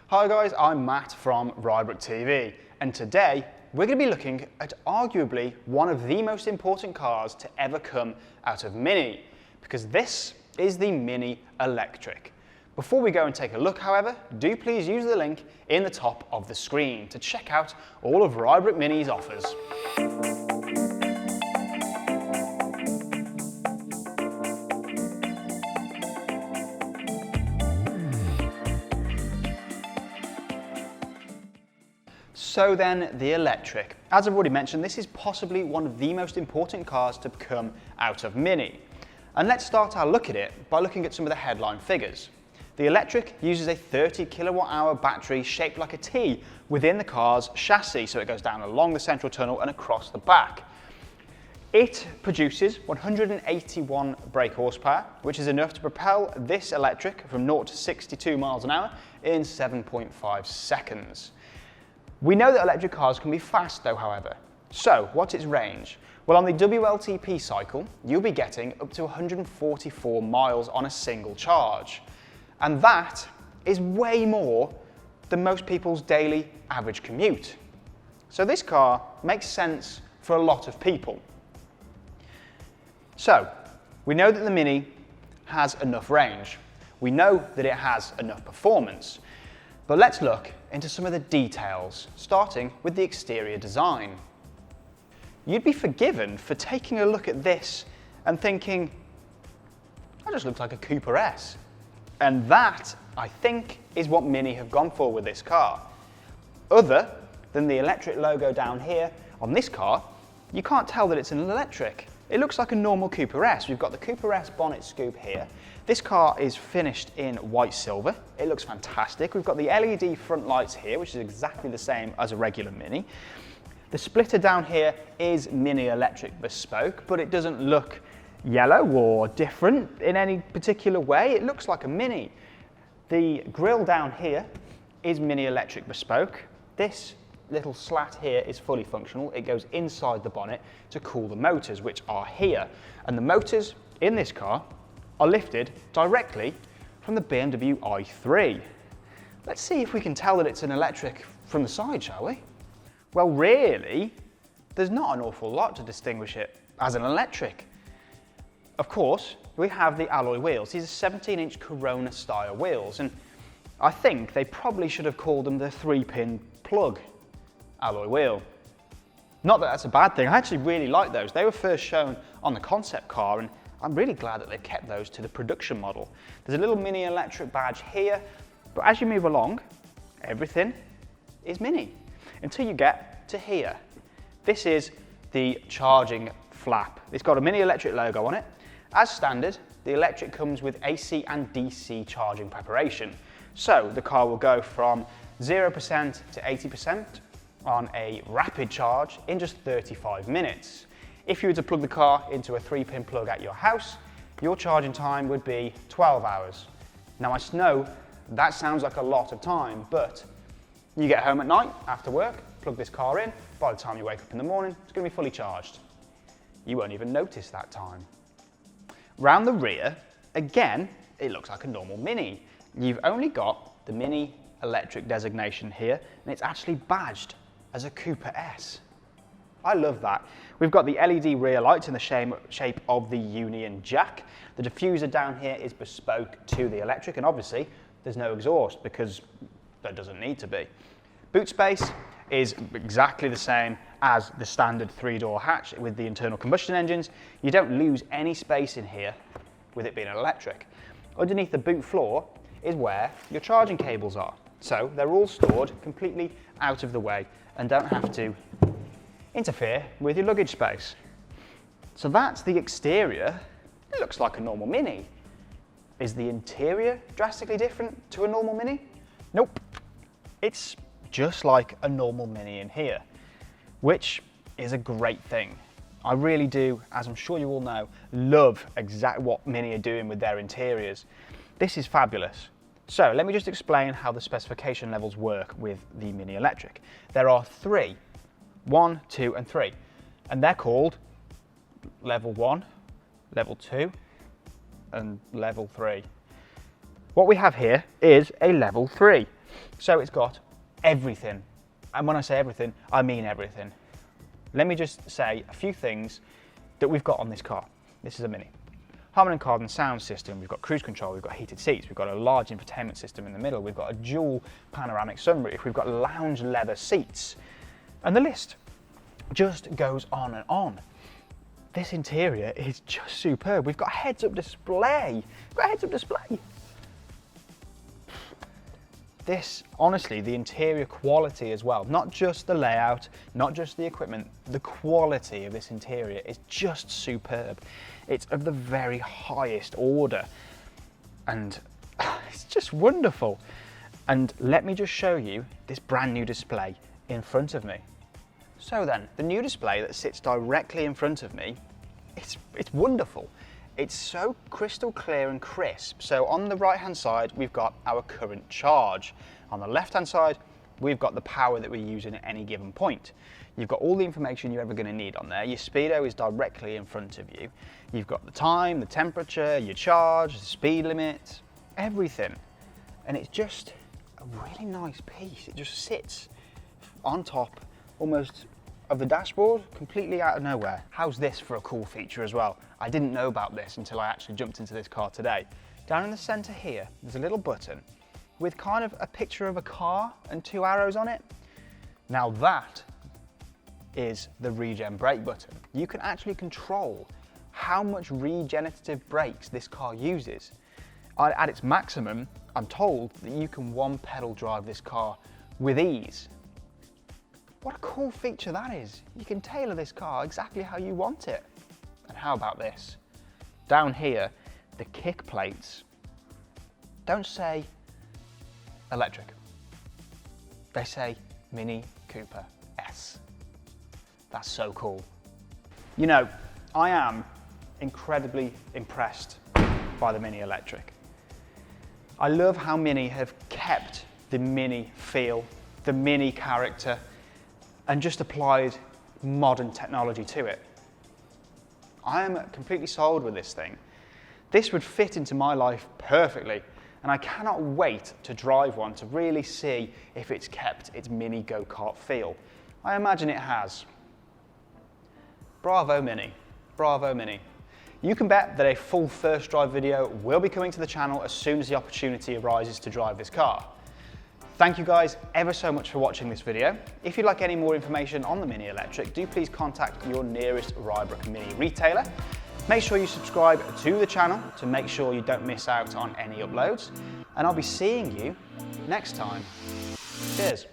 Hi guys, I'm Matt from Rybrook TV, and today we're going to be looking at arguably one of the most important cars to ever come out of Mini, because this is the Mini Electric. Before we go and take a look, however, do please use the link in the top of the screen to check out all of Rybrook Mini's offers. So then, the Electric. As I've already mentioned, this is possibly one of the most important cars to come out of Mini. And let's start our look at it by looking at some of the headline figures. The Electric uses a 30 kilowatt-hour battery shaped like a T within the car's chassis, so it goes down along the central tunnel and across the back. It produces 181 brake horsepower, which is enough to propel this Electric from 0 to 62 miles an hour in 7.5 seconds. We know that electric cars can be fast though, however. So, what's its range? Well, on the WLTP cycle, you'll be getting up to 144 miles on a single charge. And that is way more than most people's daily average commute. So this car makes sense for a lot of people. So, we know that the Mini has enough range. We know that it has enough performance. But let's look into some of the details, starting with the exterior design. You'd be forgiven for taking a look at this and thinking, that just looks like a Cooper S. And that, I think, is what Mini have gone for with this car. Other than the electric logo down here on this car, you can't tell that it's an electric. It looks like a normal Cooper S. We've got the Cooper S bonnet scoop here. This car is finished in white silver. It looks fantastic. We've got the LED front lights here, which is exactly the same as a regular Mini. The splitter down here is Mini Electric bespoke, but it doesn't look yellow or different in any particular way. It looks like a Mini. The grille down here is Mini Electric bespoke. This little slat here is fully functional. It goes inside the bonnet to cool the motors, which are here. And the motors in this car are lifted directly from the BMW i3. Let's see if we can tell that it's an electric from the side, shall we? Well, really, there's not an awful lot to distinguish it as an electric. Of course, we have the alloy wheels. These are 17-inch Corona style wheels, and I think they probably should have called them the 3-pin plug alloy wheel. Not that that's a bad thing. I actually really like those. They were first shown on the concept car, and I'm really glad that they've kept those to the production model. There's a little Mini Electric badge here, but as you move along, everything is Mini until you get to here. This is the charging flap. It's got a Mini Electric logo on it. As standard, the Electric comes with AC and DC charging preparation. So the car will go from 0% to 80% on a rapid charge in just 35 minutes. If you were to plug the car into a 3-pin plug at your house, your charging time would be 12 hours. Now I know that sounds like a lot of time, but you get home at night after work, plug this car in, by the time you wake up in the morning, it's going to be fully charged. You won't even notice that time. Round the rear, again, it looks like a normal Mini. You've only got the Mini Electric designation here, and it's actually badged as a Cooper S. I love that. We've got the LED rear lights in the shape of the Union Jack. The diffuser down here is bespoke to the Electric, and obviously there's no exhaust because there doesn't need to be. Boot space is exactly the same as the standard 3-door hatch with the internal combustion engines. You don't lose any space in here with it being an electric. Underneath the boot floor is where your charging cables are. So they're all stored completely out of the way and don't have to interfere with your luggage space. So that's the exterior. It looks like a normal Mini. Is the interior drastically different to a normal Mini? Nope. It's just like a normal Mini in here, which is a great thing. I really do, as I'm sure you all know, love exactly what Mini are doing with their interiors. This is fabulous. So let me just explain how the specification levels work with the Mini Electric. There are 3, 1, 2 and 3, and they're called level 1, level 2 and level 3. What we have here is a level 3. So it's got everything. And when I say everything, I mean everything. Let me just say a few things that we've got on this car. This is a Mini. Harman & Kardon sound system, we've got cruise control, we've got heated seats, we've got a large infotainment system in the middle, we've got a dual panoramic sunroof, we've got lounge leather seats, and the list just goes on and on. This interior is just superb. We've got heads-up display. This, honestly, the interior quality as well, not just the layout, not just the equipment, the quality of this interior is just superb. It's of the very highest order, and it's just wonderful. And let me just show you this brand new display in front of me. So then, the new display that sits directly in front of me, it's wonderful. It's so crystal clear and crisp. So on the right hand side, we've got our current charge. On the left hand side, we've got the power that we're using at any given point. You've got all the information you're ever going to need on there. Your speedo is directly in front of you. You've got the time, the temperature, your charge, the speed limit, everything. And it's just a really nice piece. It just sits on top almost of the dashboard, completely out of nowhere. How's this for a cool feature as well? I didn't know about this until I actually jumped into this car today. Down in the center here, there's a little button with kind of a picture of a car and 2 arrows on it. Now that is the regen brake button. You can actually control how much regenerative brakes this car uses. At its maximum, I'm told that you can one pedal drive this car with ease. What a cool feature that is. You can tailor this car exactly how you want it. And how about this? Down here, the kick plates don't say electric. They say Mini Cooper S. That's so cool. You know, I am incredibly impressed by the Mini Electric. I love how Mini have kept the Mini feel, the Mini character, and just applied modern technology to it. I am completely sold with this thing. This would fit into my life perfectly, and I cannot wait to drive one to really see if it's kept its Mini go-kart feel. I imagine it has. Bravo Mini, bravo Mini. You can bet that a full first drive video will be coming to the channel as soon as the opportunity arises to drive this car. Thank you guys ever so much for watching this video. If you'd like any more information on the Mini Electric, do please contact your nearest Rybrook Mini retailer. Make sure you subscribe to the channel to make sure you don't miss out on any uploads. And I'll be seeing you next time. Cheers.